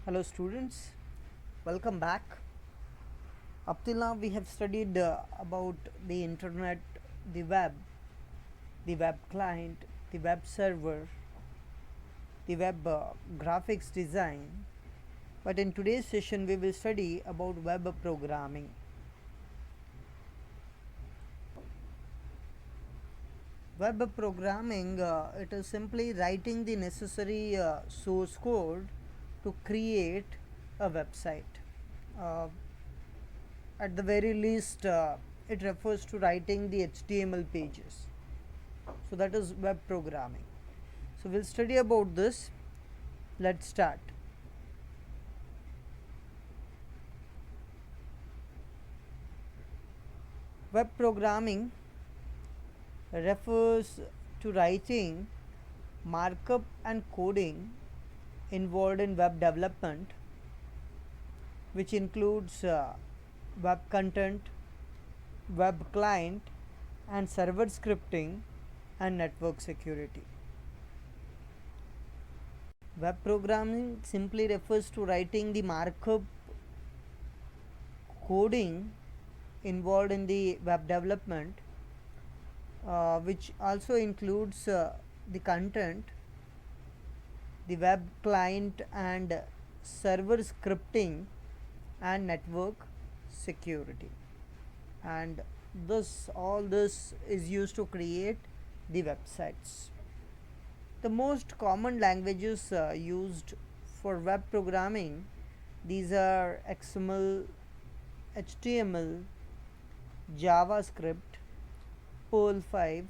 Hello students, welcome back. Up till now we have studied about the internet, the web client, the web server, the web graphics design. But in today's session we will study about web programming. Web programming, it is simply writing the necessary source code to create a website. Uh, at the very least, it refers to writing the HTML pages. So that is web programming. So we'll study about this. Let's start. Web programming refers to writing markup and coding involved in web development, which includes web content, web client, and server scripting and network security. Web programming simply refers to writing the markup coding involved in the web development, which also includes the content, the web client, and server scripting and network security. And all this is used to create the websites. The most common languages used for web programming, these are XML, HTML, JavaScript, Perl 5,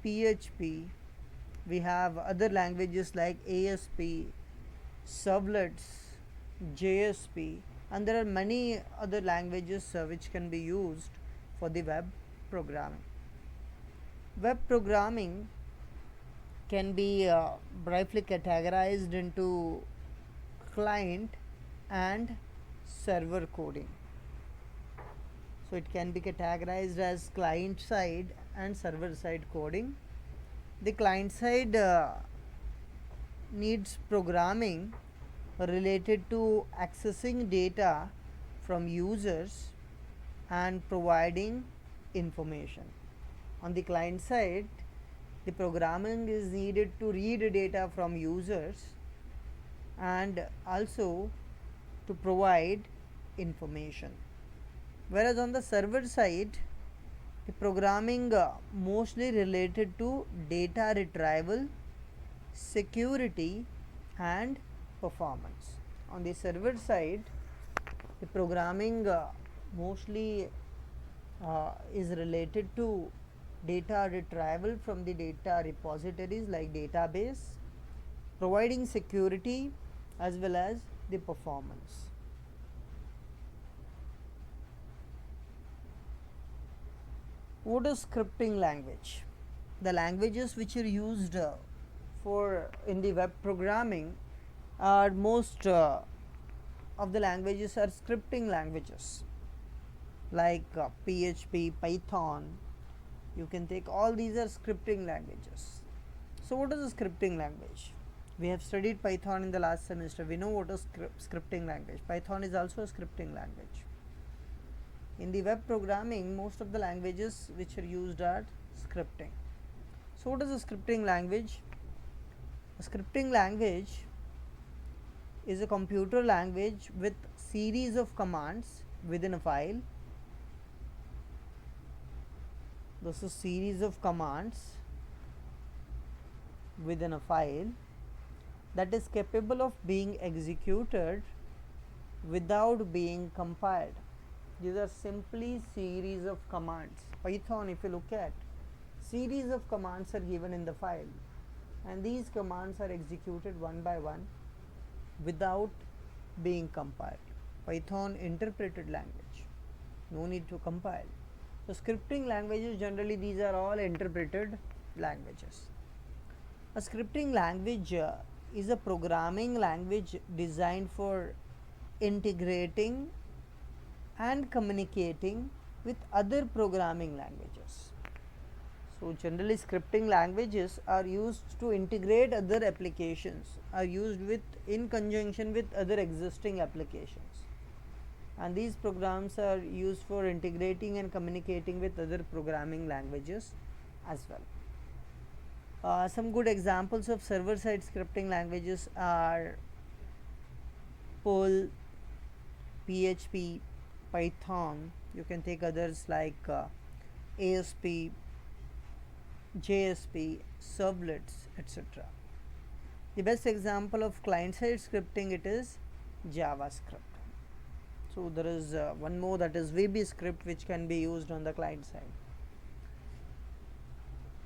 PHP. We have other languages like ASP, servlets, JSP, and there are many other languages which can be used for the web programming. Web programming can be briefly categorized into client and server coding. So it can be categorized as client side and server side coding. The client side needs programming related to accessing data from users and providing information. On the client side, the programming is needed to read data from users and also to provide information. Whereas on the server side, the programming mostly related to data retrieval, security, and performance. On the server side, the programming mostly is related to data retrieval from the data repositories like database, providing security as well as the performance. What is scripting language? The languages which are used for in the web programming are most of the languages are scripting languages like PHP, Python. You can take all these are scripting languages. So what is a scripting language? We have studied Python in the last semester. We know what is scripting language. Python is also a scripting language. In the web programming, most of the languages which are used are scripting. So what is a scripting language? A scripting language is a computer language with series of commands within a file. This is series of commands within a file that is capable of being executed without being compiled. These are simply series of commands. Python, if you look at, series of commands are given in the file and these commands are executed one by one without being compiled. Python interpreted language, no need to compile. So scripting languages, generally these are all interpreted languages. A scripting language is a programming language designed for integrating and communicating with other programming languages. So generally scripting languages are used to integrate other applications, are used with in conjunction with other existing applications, and these programs are used for integrating and communicating with other programming languages as well. Some good examples of server side scripting languages are Perl, PHP, Python. You can take others like ASP, JSP, servlets, etc. The best example of client side scripting it is JavaScript. So there is one more, that is VBScript, which can be used on the client side.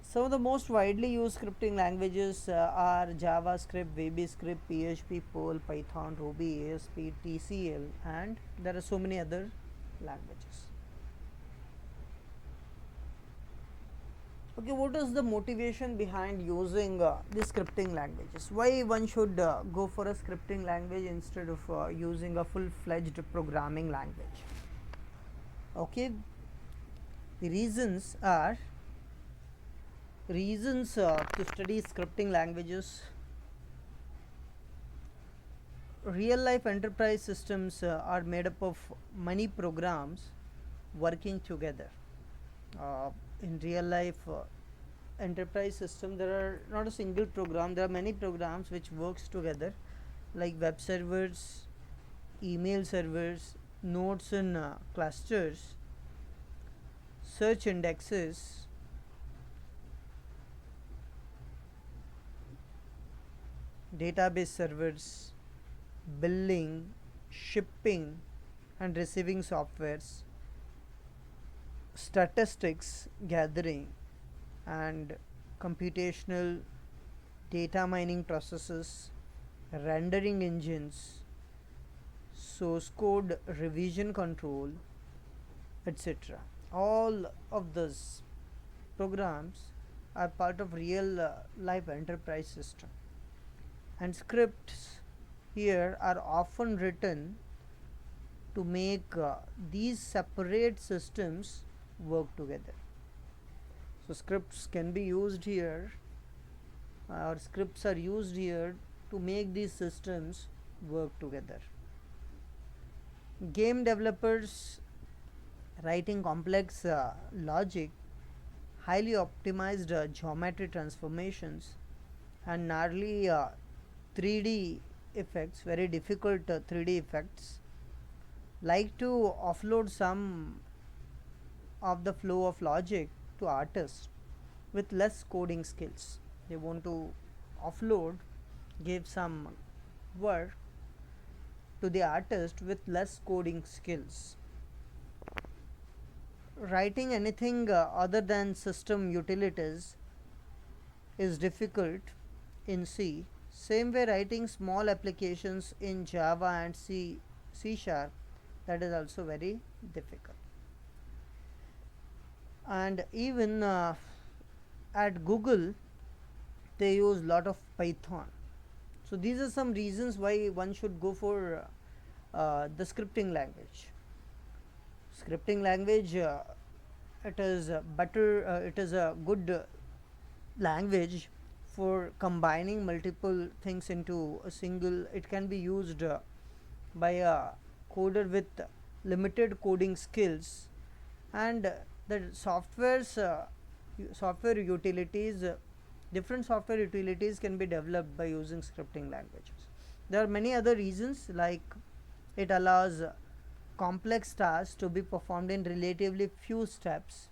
Some of the most widely used scripting languages are JavaScript, VBScript, PHP, Perl, Python, Ruby, ASP, TCL, and there are so many other languages. Okay, what is the motivation behind using the scripting languages? Why one should go for a scripting language instead of using a full-fledged programming language? Okay, the reasons to study scripting languages. Real life enterprise systems are made up of many programs working together. In real life enterprise system, there are not a single program, there are many programs which works together, like web servers, email servers, nodes in clusters, search indexes, database servers, billing, shipping and receiving softwares, statistics gathering and computational data mining processes, rendering engines, source code revision control, etc. All of these programs are part of real life enterprise system, and scripts here are often written to make these separate systems work together. So scripts can be used here, or scripts are used here to make these systems work together. Game developers writing complex logic, highly optimized geometry transformations and gnarly 3D effects, very difficult 3D effects, like to offload some of the flow of logic to artists with less coding skills. They want to offload, give some work to the artist with less coding skills. Writing anything other than system utilities is difficult in C. Same way writing small applications in Java and C Sharp, that is also very difficult. And even at Google they use lot of Python. So these are some reasons why one should go for the scripting language. Scripting language, it is better, it is a good language for combining multiple things into a single. It can be used by a coder with limited coding skills, and the software utilities, different software utilities can be developed by using scripting languages. There are many other reasons, like it allows complex tasks to be performed in relatively few steps.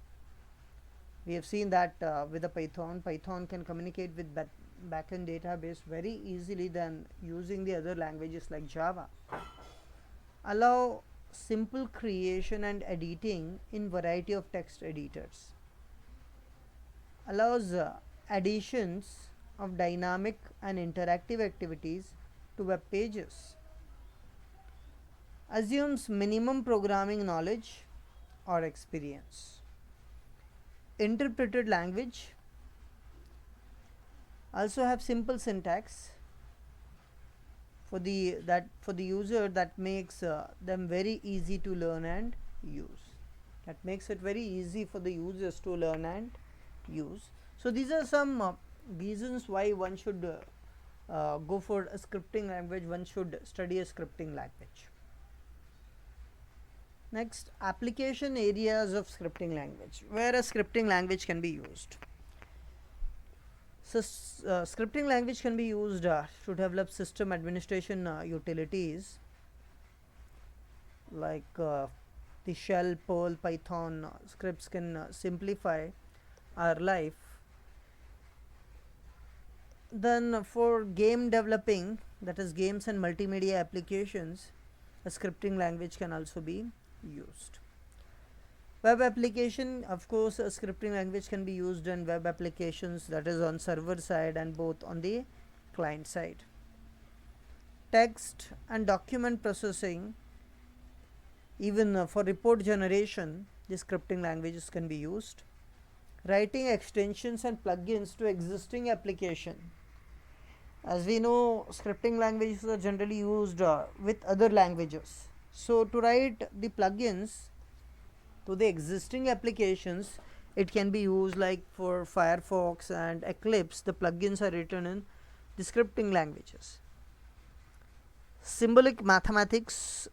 We have seen that with the Python can communicate with backend database very easily than using the other languages like Java. Allow simple creation and editing in variety of text editors. Allows additions of dynamic and interactive activities to web pages. Assumes minimum programming knowledge or experience. Interpreted language also have simple syntax for the user, that makes them very easy to learn and use. That makes it very easy for the users to learn and use. So these are some reasons why one should go for a scripting language, one should study a scripting language. Next, application areas of scripting language, where a scripting language can be used. So scripting language can be used to develop system administration utilities like the shell, Perl, Python scripts can simplify our life. Then for game developing, that is games and multimedia applications, a scripting language can also be used. Web application, of course, a scripting language can be used in web applications, that is on server side and both on the client side. Text and document processing, even for report generation, the scripting languages can be used. Writing extensions and plugins to existing application. As we know, scripting languages are generally used with other languages. So to write the plugins to the existing applications, it can be used like for Firefox and Eclipse, the plugins are written in the scripting languages. Symbolic mathematics,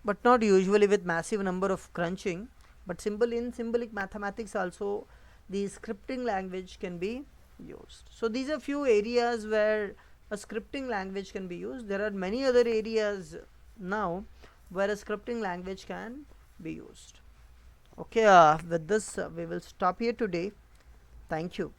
but not usually with massive number of crunching, but symbolic mathematics also the scripting language can be used. So these are few areas where a scripting language can be used. There are many other areas now where a scripting language can be used. Okay, with this we will stop here today. Thank you.